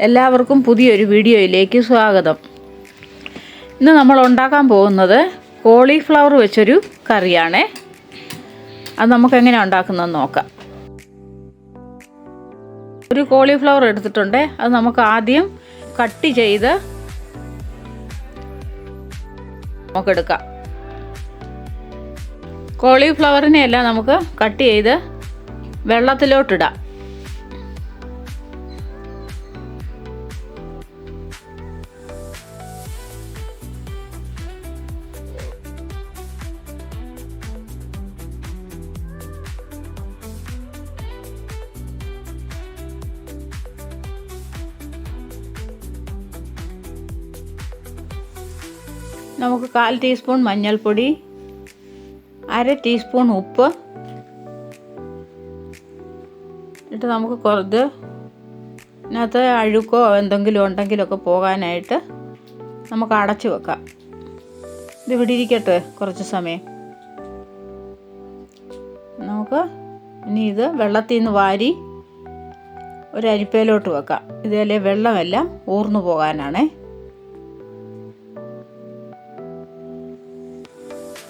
എല്ലാവർക്കും പുതിയൊരു വീഡിയോയിലേക്ക് സ്വാഗതം. ഇന്ന് നമ്മൾ ഉണ്ടാക്കാൻ പോകുന്നത് കോളിഫ്ലവർ വെച്ചൊരു കറിയാണ്. അത് നമുക്ക് എങ്ങനെയാണ് ഉണ്ടാക്കുന്നതെന്ന് നോക്കാം. ഒരു കോളിഫ്ലവർ എടുത്തിട്ടുണ്ട്. അത് നമുക്ക് ആദ്യം കട്ട് ചെയ്ത് നമുക്കെടുക്കാം. കോളിഫ്ലവറിനെ എല്ലാം നമുക്ക് കട്ട് ചെയ്ത് വെള്ളത്തിലോട്ടിടാം. നമുക്ക് 1/4 ടീസ്പൂൺ മഞ്ഞൾപ്പൊടി, 1/2 ടീസ്പൂൺ ഉപ്പ് ഇട്ട് നമുക്ക് കുറച്ച് ഇതിനകത്ത് അഴുക്കോ എന്തെങ്കിലും ഉണ്ടെങ്കിലൊക്കെ പോകാനായിട്ട് നമുക്ക് അടച്ചു വെക്കാം. ഇത് ഇവിടെ ഇരിക്കട്ടെ കുറച്ച് സമയം. നമുക്ക് ഇനി ഇത് വെള്ളത്തിൽ നിന്ന് വാരി ഒരു അരിപ്പയിലോട്ട് വെക്കാം. ഇതിലെ വെള്ളമെല്ലാം ഊർന്നു പോകാനാണ്.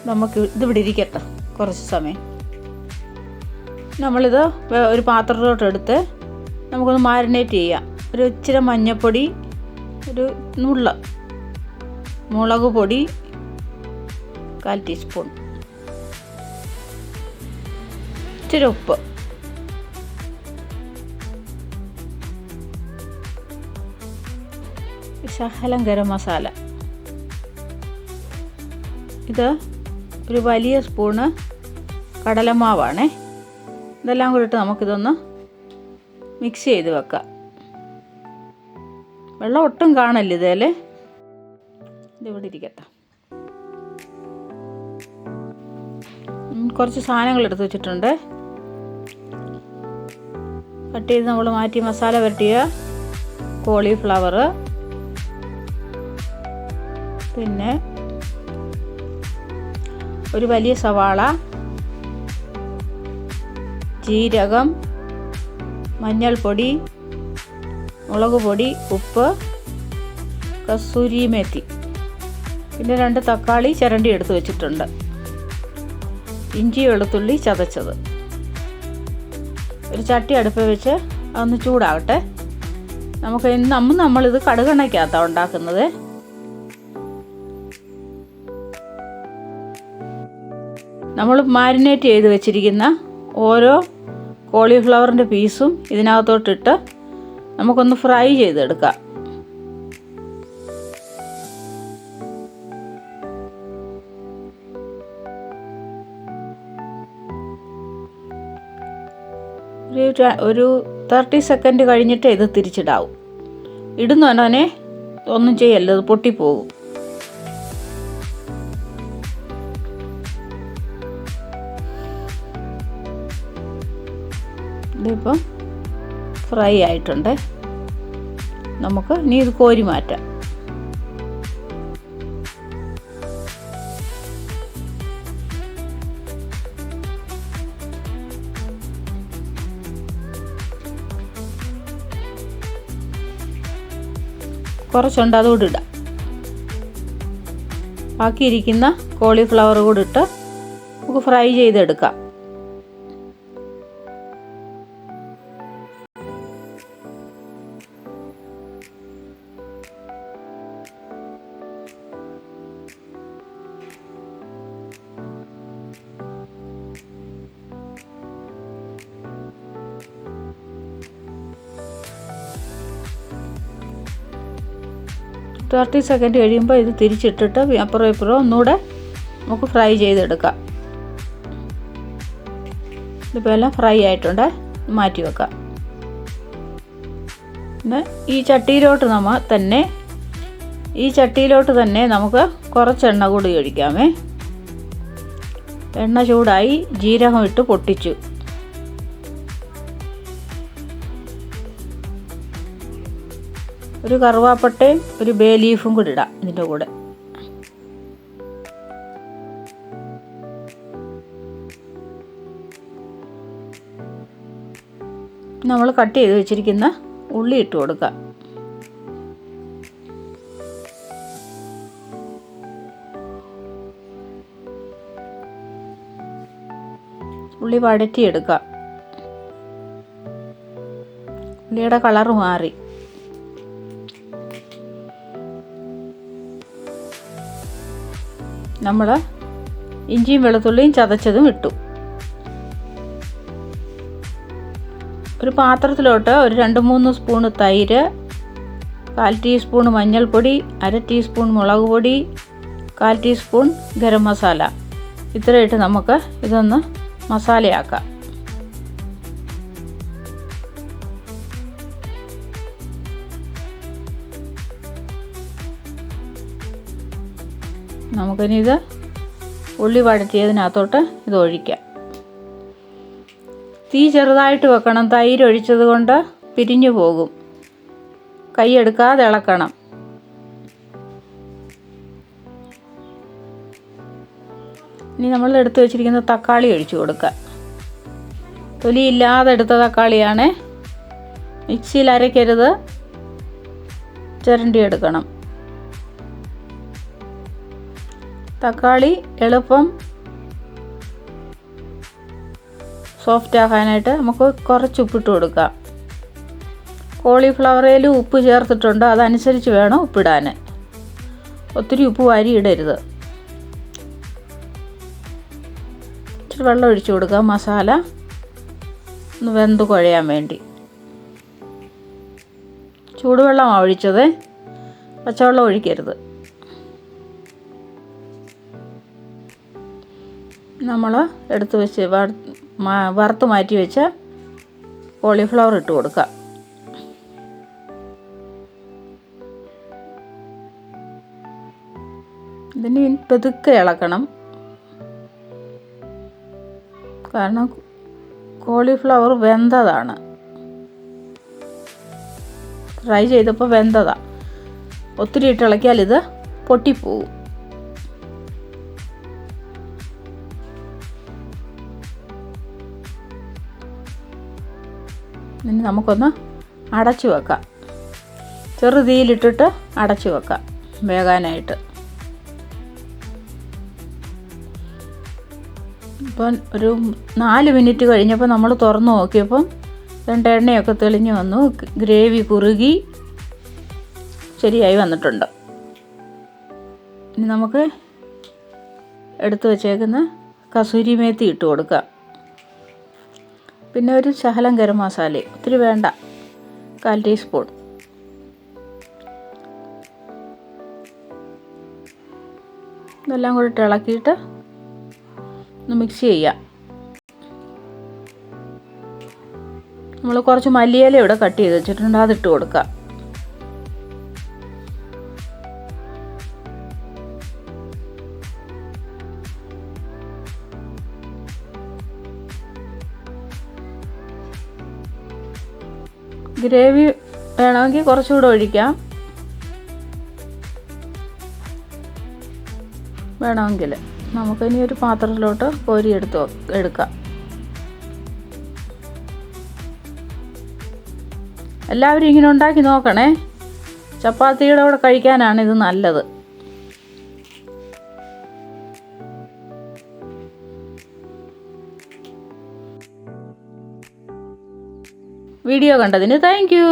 നമുക്ക് ഇതിവിടെ ഇരിക്കട്ടെ കുറച്ച് സമയം. നമ്മളിത് ഒരു പാത്രത്തിലോട്ട് എടുത്ത് നമുക്കൊന്ന് മാരിനേറ്റ് ചെയ്യാം. ഒരു ഇച്ചിരി മഞ്ഞൾപ്പൊടി, ഒരു നുള്ള മുളക് പൊടി 1/4 ടീസ്പൂൺ, ഇച്ചിരി ഉപ്പ്, ശകലം ഗരം മസാല, ഇത് ഒരു വലിയ സ്പൂണ് കടലമാവാണേ. ഇതെല്ലാം കൂടി ഇട്ട് നമുക്കിതൊന്ന് മിക്സ് ചെയ്ത് വെക്കാം. വെള്ളം ഒട്ടും കാണില്ല ഇതേലെ. ഇതിവിടെ ഇരിക്കട്ടെ. കുറച്ച് സാധനങ്ങൾ എടുത്ത് വെച്ചിട്ടുണ്ട്. കട്ട് ചെയ്ത് നമ്മൾ മാറ്റി മസാല പുരട്ടിയ കോളിഫ്ലവർ, പിന്നെ ഒരു വലിയ സവാള, ജീരകം, മഞ്ഞൾപ്പൊടി, മുളക് പൊടി, ഉപ്പ്, കസൂരി മേത്തി, പിന്നെ 2 തക്കാളി ചിരണ്ടി എടുത്ത് വെച്ചിട്ടുണ്ട്, ഇഞ്ചി വെളുത്തുള്ളി ചതച്ചത്. ഒരു ചട്ടി അടുപ്പ് വെച്ച് അതൊന്ന് ചൂടാകട്ടെ. നമ്മളിത് കടുകെണ്ണയ്ക്കകത്താണ് ഉണ്ടാക്കുന്നത്. നമ്മൾ മാരിനേറ്റ് ചെയ്ത് വെച്ചിരിക്കുന്ന ഓരോ കോളിഫ്ലവറിൻ്റെ പീസും ഇതിനകത്തോട്ടിട്ട് നമുക്കൊന്ന് ഫ്രൈ ചെയ്തെടുക്കാം. ഒരു 30 സെക്കൻഡ് കഴിഞ്ഞിട്ട് ഇത് തിരിച്ചിടാവും. ഇടുന്നവനെ ഒന്നും ചെയ്യല്ല, ഇത് പൊട്ടിപ്പോകും. ഇതിപ്പം ഫ്രൈ ആയിട്ടുണ്ട്. നമുക്ക് ഇനി ഇത് കോരി മാറ്റാം. കുറച്ചുണ്ട്, അതുകൂടി ഇടാം. ബാക്കിയിരിക്കുന്ന കോളിഫ്ലവർ കൂടി ഇട്ട് നമുക്ക് ഫ്രൈ ചെയ്തെടുക്കാം. ഒരു 30 സെക്കൻഡ് കഴിയുമ്പോൾ ഇത് തിരിച്ചിട്ടിട്ട് അപ്പുറം ഇപ്പുറം ഒന്നുകൂടെ നമുക്ക് ഫ്രൈ ചെയ്തെടുക്കാം. ഇതിപ്പോൾ എല്ലാം ഫ്രൈ ആയിട്ടുണ്ട്, മാറ്റി വെക്കാം. പിന്നെ ഈ ചട്ടിയിലോട്ട് തന്നെ നമുക്ക് കുറച്ച് എണ്ണ കൂടി ഒഴിക്കാമേ. എണ്ണ ചൂടായി, ജീരകം ഇട്ട് പൊട്ടിച്ചു. ഒരു കറുവാപ്പട്ടയും ഒരു ബേ ലീഫും കൂടി ഇടാം ഇതിൻ്റെ കൂടെ. നമ്മൾ കട്ട് ചെയ്ത് വെച്ചിരിക്കുന്ന ഉള്ളി ഇട്ട് കൊടുക്കാം. ഉള്ളി വഴറ്റിയെടുക്കുക. ഉള്ളിയുടെ കളറ് മാറി. നമ്മൾ ഇഞ്ചിയും വെളുത്തുള്ളിയും ചതച്ചതും ഇട്ടു. ഒരു പാത്രത്തിലോട്ട് ഒരു 2-3 സ്പൂണ് തൈര്, 1/4 ടീസ്പൂൺ മഞ്ഞൾപ്പൊടി, 1/2 ടീസ്പൂൺ മുളക് പൊടി, 1/4 ടീസ്പൂൺ ഗരം മസാല ഇത്രയിട്ട് നമുക്ക് ഇതൊന്ന് മസാലയാക്കാം. നമുക്കിനി ഇത് ഉള്ളി വഴറ്റിയതിനകത്തോട്ട് ഇത് ഒഴിക്കാം. തീ ചെറുതായിട്ട് വെക്കണം. തൈര് ഒഴിച്ചത് കൊണ്ട് പിരിഞ്ഞു പോകും. കൈയെടുക്കാതെ ഇളക്കണം. ഇനി നമ്മൾ എടുത്തു വെച്ചിരിക്കുന്ന തക്കാളി ഒഴിച്ചു കൊടുക്കുക. തൊലിയില്ലാതെ എടുത്ത തക്കാളിയാണ്. മിക്സിയിൽ അരയ്ക്കരുത്, ചിരണ്ടി എടുക്കണം. തക്കാളി എളുപ്പം സോഫ്റ്റ് ആക്കാനായിട്ട് നമുക്ക് കുറച്ച് ഉപ്പിട്ട് കൊടുക്കാം. കോളിഫ്ലവറിൽ ഉപ്പ് ചേർത്തിട്ടുണ്ട്, അതനുസരിച്ച് വേണം ഉപ്പിടാൻ. ഒത്തിരി ഉപ്പ് വാരി ഇടരുത്. ഇച്ചിരി വെള്ളം ഒഴിച്ചു കൊടുക്കുക, മസാല ഒന്ന് വെന്ത് കുഴയാൻ വേണ്ടി. ചൂടുവെള്ളമാണ് ഒഴിച്ചത്, പച്ചവെള്ളം ഒഴിക്കരുത്. നമ്മൾ എടുത്ത് വെച്ച് വറുത്ത് മാറ്റി വെച്ച കോളിഫ്ലവർ ഇട്ട് കൊടുക്കുക. ഇതിന് പതുക്കെ ഇളക്കണം, കാരണം കോളിഫ്ലവർ വെന്തതാണ്. ഫ്രൈ ചെയ്തപ്പോൾ വെന്തതാണ്. ഒത്തിരി ഇട്ട് ഇളക്കിയാൽ ഇത് പൊട്ടിപ്പോവും. ഇനി നമുക്കൊന്ന് അടച്ചു വെക്കാം. ചെറുതീയിലിട്ടിട്ട് അടച്ചു വെക്കാം വേകാനായിട്ട്. ഇപ്പം ഒരു 4 മിനിറ്റ് കഴിഞ്ഞപ്പോൾ നമ്മൾ തുറന്ന് നോക്കിയപ്പം എണ്ണയൊക്കെ തെളിഞ്ഞു വന്നു. ഗ്രേവി കുറുകി ശരിയായി വന്നിട്ടുണ്ട്. ഇനി നമുക്ക് എടുത്തു വച്ചേക്കുന്ന കസൂരി മേത്തി ഇട്ട് കൊടുക്കാം. പിന്നെ ഒരു ശകലം ഗരം മസാല, ഒത്തിരി വേണ്ട, 1/4 ടീസ്പൂൺ. ഇതെല്ലാം കൂടി ഇളക്കിയിട്ട് ഒന്ന് മിക്സ് ചെയ്യാം. നമ്മൾ കുറച്ച് മല്ലിയില ഇവിടെ കട്ട് ചെയ്ത് വെച്ചിട്ടുണ്ട്, അതിട്ട് കൊടുക്കാം. ഗ്രേവി വേണമെങ്കിൽ കുറച്ചുകൂടെ ഒഴിക്കാം, വേണമെങ്കിൽ. നമുക്കിനി ഒരു പാത്രത്തിലോട്ട് കോരി എടുക്കാം. എല്ലാവരും ഇങ്ങനെ ഉണ്ടാക്കി നോക്കണേ. ചപ്പാത്തിയുടെ കൂടെ കഴിക്കാനാണ് ഇത് നല്ലത്. വീഡിയോ കണ്ടതിന് താങ്ക് യു.